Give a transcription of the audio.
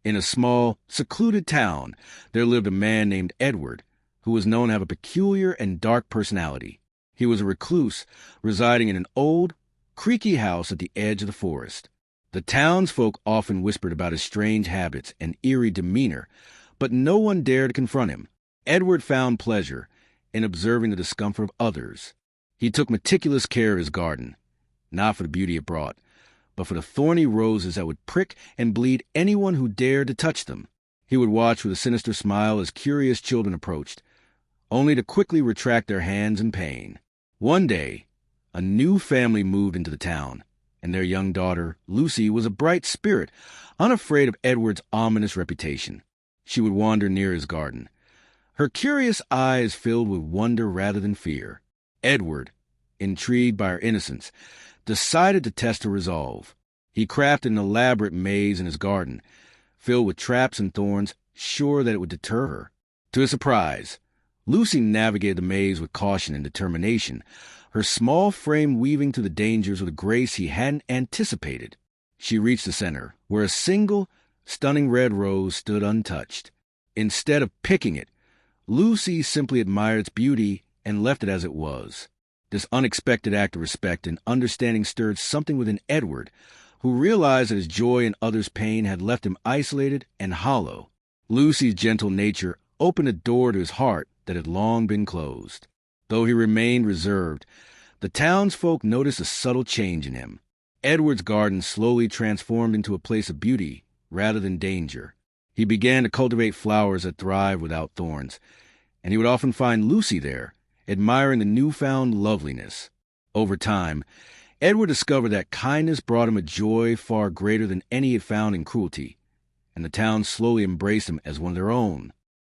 In a small, secluded town, there lived a man named Edward, who was known to have a peculiar and dark personality. He was a recluse, residing in an old, creaky house at the edge of the forest. The townsfolk often whispered about his strange habits and eerie demeanor, but no one dared to confront him. Edward found pleasure in observing the discomfort of others. He took meticulous care of his garden, not for the beauty it brought, but for the thorny roses that would prick and bleed anyone who dared to touch them. He would watch with a sinister smile as curious children approached, only to quickly retract their hands in pain. One day, a new family moved into the town, and their young daughter, Lucy, was a bright spirit, unafraid of Edward's ominous reputation. She would wander near his garden, her curious eyes filled with wonder rather than fear. Edward, intrigued by her innocence, decided to test her resolve. He crafted an elaborate maze in his garden, filled with traps and thorns, sure that it would deter her. To his surprise, Lucy navigated the maze with caution and determination, her small frame weaving through the dangers with a grace he hadn't anticipated. She reached the center, where a single, stunning red rose stood untouched. Instead of picking it, Lucy simply admired its beauty and left it as it was. This unexpected act of respect and understanding stirred something within Edward, who realized that his joy in others' pain had left him isolated and hollow. Lucy's gentle nature opened a door to his heart that had long been closed. Though he remained reserved, the townsfolk noticed a subtle change in him. Edward's garden slowly transformed into a place of beauty rather than danger. He began to cultivate flowers that thrived without thorns, and he would often find Lucy there, admiring the newfound loveliness. Over time, Edward discovered that kindness brought him a joy far greater than any he had found in cruelty, and the town slowly embraced him as one of their own.